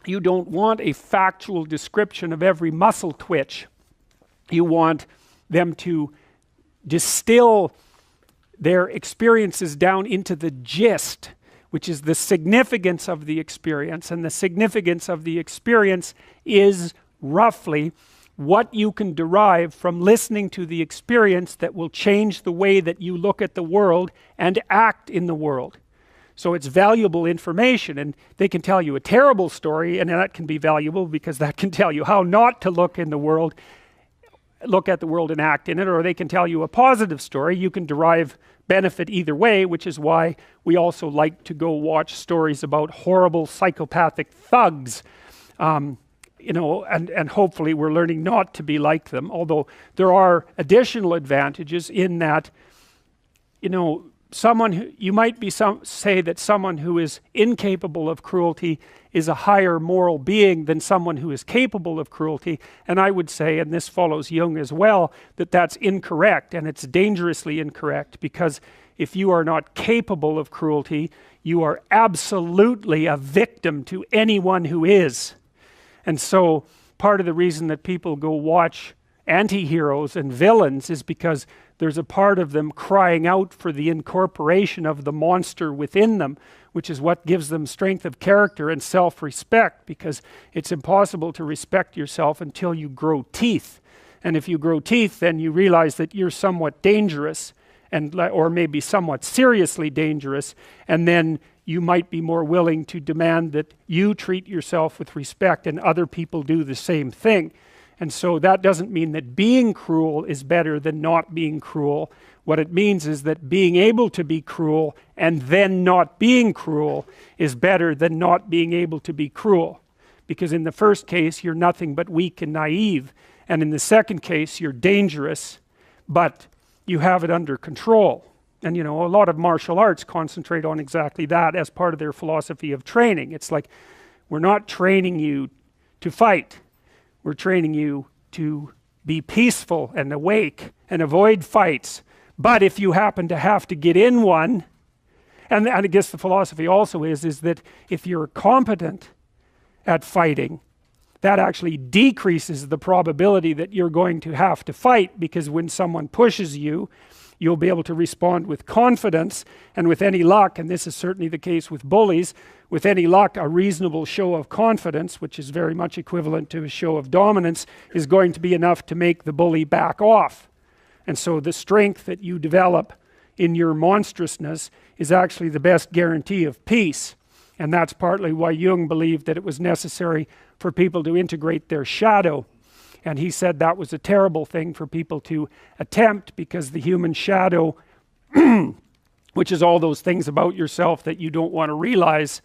You don't want a factual description of every muscle twitch. You want them to distill their experiences down into the gist, which is the significance of the experience. And the significance of the experience is roughly what you can derive from listening to the experience that will change the way that you look at the world and act in the world. So it's valuable information, and they can tell you a terrible story, and that can be valuable because that can tell you how not to look at the world and act in it, or they can tell you a positive story. You can derive benefit either way, which is why we also like to go watch stories about horrible psychopathic thugs. And hopefully we're learning not to be like them, although there are additional advantages in that, you might say that someone who is incapable of cruelty is a higher moral being than someone who is capable of cruelty. And I would say, and this follows Jung as well, that that's incorrect, and it's dangerously incorrect, because if you are not capable of cruelty, you are absolutely a victim to anyone who is. And so part of the reason that people go watch anti-heroes and villains is because there's a part of them crying out for the incorporation of the monster within them, which is what gives them strength of character and self-respect, because it's impossible to respect yourself until you grow teeth. And if you grow teeth, then you realize that you're somewhat dangerous, or maybe somewhat seriously dangerous, and then you might be more willing to demand that you treat yourself with respect and other people do the same thing. And so that doesn't mean that being cruel is better than not being cruel. What it means is that being able to be cruel and then not being cruel is better than not being able to be cruel. Because in the first case, you're nothing but weak and naive. And in the second case, you're dangerous, but you have it under control. And a lot of martial arts concentrate on exactly that as part of their philosophy of training. It's like, we're not training you to fight. We're training you to be peaceful and awake and avoid fights. But if you happen to have to get in one, and I guess the philosophy also is that if you're competent at fighting, that actually decreases the probability that you're going to have to fight, because when someone pushes you, you'll be able to respond with confidence, and with any luck, and this is certainly the case with bullies, with any luck, a reasonable show of confidence, which is very much equivalent to a show of dominance, is going to be enough to make the bully back off. And so the strength that you develop in your monstrousness is actually the best guarantee of peace. And that's partly why Jung believed that it was necessary for people to integrate their shadow. And he said that was a terrible thing for people to attempt, because the human shadow, which is all those things about yourself that you don't want to realize,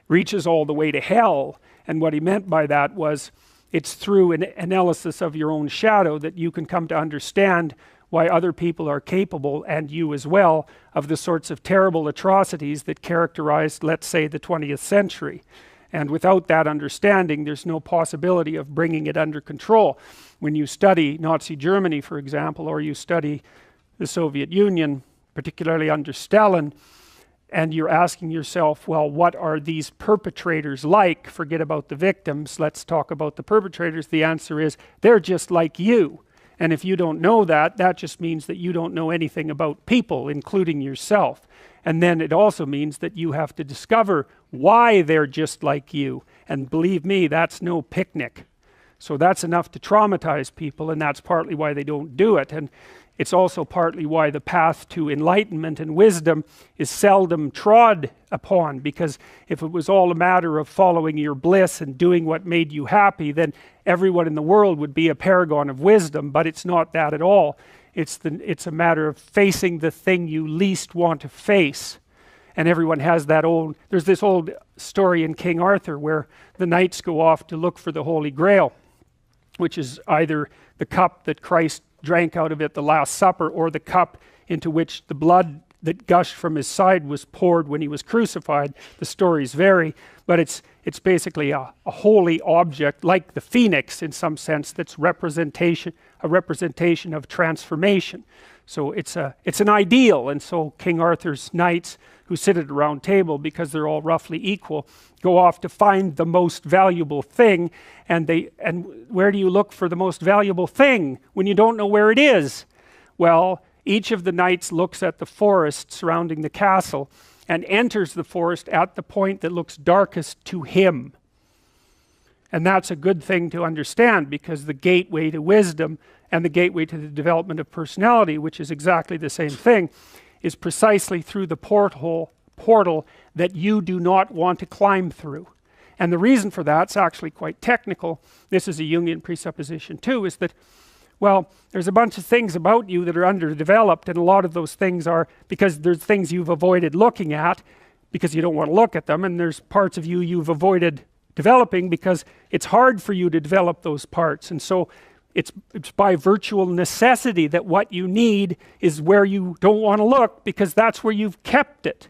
reaches all the way to hell. And what he meant by that was, it's through an analysis of your own shadow that you can come to understand why other people are capable, and you as well, of the sorts of terrible atrocities that characterized, let's say, the 20th century. And without that understanding, there's no possibility of bringing it under control. When you study Nazi Germany, for example, or you study the Soviet Union, particularly under Stalin, and you're asking yourself, well, what are these perpetrators like? Forget about the victims, let's talk about the perpetrators. The answer is, they're just like you. And if you don't know that, that just means that you don't know anything about people, including yourself. And then it also means that you have to discover why they're just like you. And believe me, that's no picnic. So that's enough to traumatize people, and that's partly why they don't do it. And it's also partly why the path to enlightenment and wisdom is seldom trod upon, because if it was all a matter of following your bliss and doing what made you happy, then everyone in the world would be a paragon of wisdom. But it's not that at all. It's a matter of facing the thing you least want to face. And everyone has that there's this old story in King Arthur where the knights go off to look for the Holy Grail, which is either the cup that Christ drank out of at the Last Supper, or the cup into which the blood that gushed from his side was poured when he was crucified. The stories vary, but it's it's basically a holy object, like the phoenix in some sense, that's a representation of transformation. So it's an ideal, and so King Arthur's knights, who sit at a round table because they're all roughly equal, go off to find the most valuable thing, and where do you look for the most valuable thing when you don't know where it is? Well, each of the knights looks at the forest surrounding the castle and enters the forest at the point that looks darkest to him. And that's a good thing to understand, because the gateway to wisdom and the gateway to the development of personality, which is exactly the same thing, is precisely through the portal that you do not want to climb through. And the reason for that's actually quite technical. This is a Jungian presupposition too, is that, well, there's a bunch of things about you that are underdeveloped, and a lot of those things are because there's things you've avoided looking at because you don't want to look at them, and there's parts of you you've avoided developing because it's hard for you to develop those parts. And so it's by virtual necessity that what you need is where you don't want to look, because that's where you've kept it.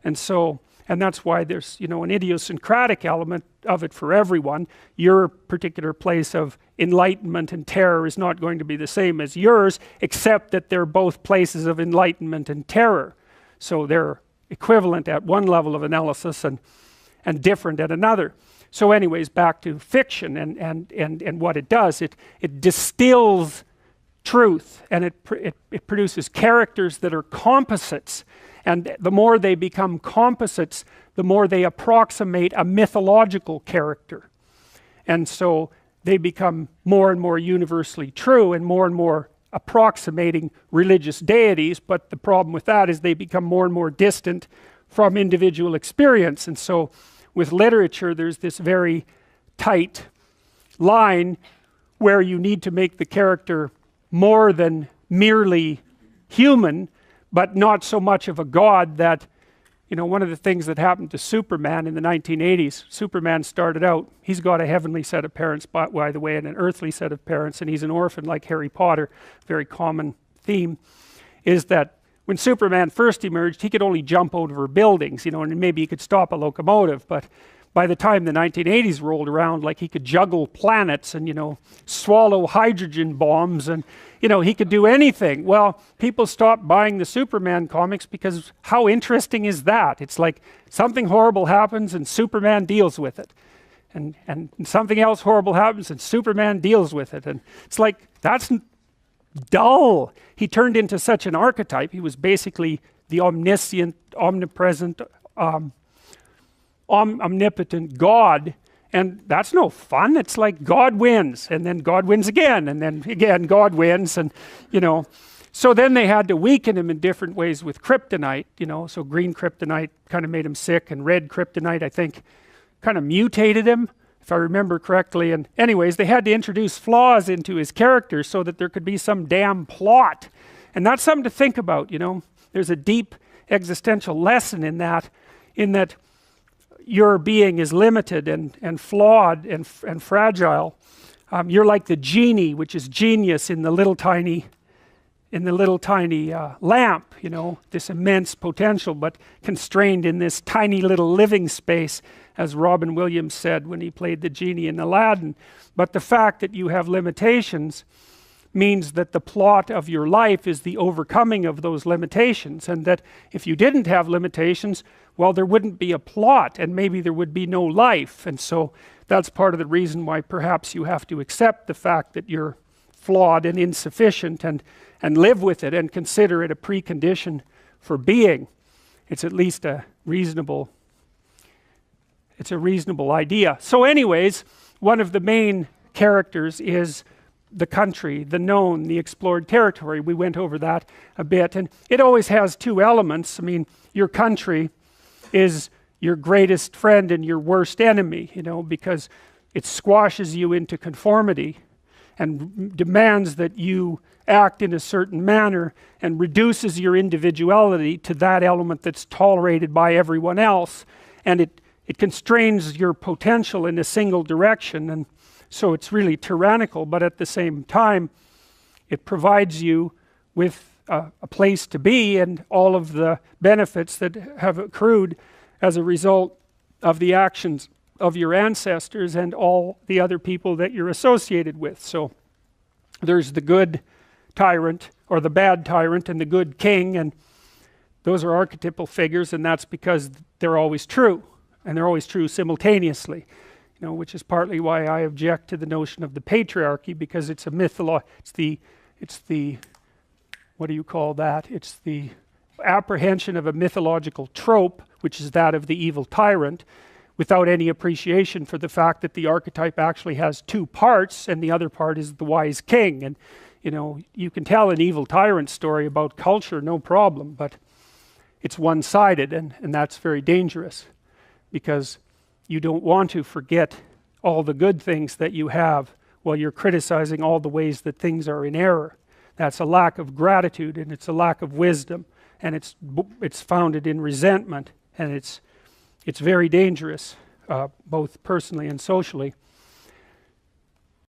And so, and that's why there's, you know, an idiosyncratic element of it for everyone. Your particular place of enlightenment and terror is not going to be the same as yours, except that they're both places of enlightenment and terror. So they're equivalent at one level of analysis and different at another. So anyways, back to fiction and what it does. It distills truth, and it produces characters that are composites. And the more they become composites, the more they approximate a mythological character. And so they become more and more universally true and more approximating religious deities. But the problem with that is they become more and more distant from individual experience. And so with literature, there's this very tight line where you need to make the character more than merely human, but not so much of a god that, you know, one of the things that happened to Superman in the 1980s, Superman started out, he's got a heavenly set of parents, by the way, and an earthly set of parents, and he's an orphan like Harry Potter. Very common theme is that when Superman first emerged, he could only jump over buildings, you know, and maybe he could stop a locomotive. But by the time the 1980s rolled around, like, he could juggle planets and, you know, swallow hydrogen bombs, and, you know, he could do anything. Well, people stopped buying the Superman comics because how interesting is that? It's like something horrible happens and Superman deals with it. And something else horrible happens and Superman deals with it. And it's like, that's dull. He turned into such an archetype. He was basically the omniscient, omnipresent, omnipotent God, and that's no fun. It's like God wins, and then God wins again, and then again God wins, and, you know. So then they had to weaken him in different ways with kryptonite, you know. So green kryptonite kind of made him sick, and red kryptonite, I think, kind of mutated him, if I remember correctly. And anyways, they had to introduce flaws into his character so that there could be some damn plot. And that's something to think about, you know. There's a deep existential lesson in that your being is limited and flawed and fragile. You're like the genie, which is genius in the little tiny lamp, you know, this immense potential, but constrained in this tiny little living space, as Robin Williams said when he played the genie in Aladdin. But the fact that you have limitations means that the plot of your life is the overcoming of those limitations, and that if you didn't have limitations, well, there wouldn't be a plot, and maybe there would be no life. And so that's part of the reason why perhaps you have to accept the fact that you're flawed and insufficient, and live with it and consider it a precondition for being. It's at least a reasonable idea. So anyways, one of the main characters is the country, the known, the explored territory. We went over that a bit, and it always has two elements. I mean, your country is your greatest friend and your worst enemy, you know, because it squashes you into conformity and demands that you act in a certain manner, and reduces your individuality to that element that's tolerated by everyone else, and it constrains your potential in a single direction. And so it's really tyrannical, but at the same time it provides you with a place to be and all of the benefits that have accrued as a result of the actions of your ancestors and all the other people that you're associated with. So there's the good tyrant or the bad tyrant and the good king, and those are archetypal figures, and that's because they're always true, and they're always true simultaneously, you know, which is partly why I object to the notion of the patriarchy, because it's a it's the what do you call that? It's the apprehension of a mythological trope, which is that of the evil tyrant, without any appreciation for the fact that the archetype actually has two parts, and the other part is the wise king. And you know, you can tell an evil tyrant story about culture, no problem, but it's one-sided, and that's very dangerous, because you don't want to forget all the good things that you have while you're criticizing all the ways that things are in error. That's a lack of gratitude, and it's a lack of wisdom, and it's founded in resentment, and it's very dangerous, both personally and socially.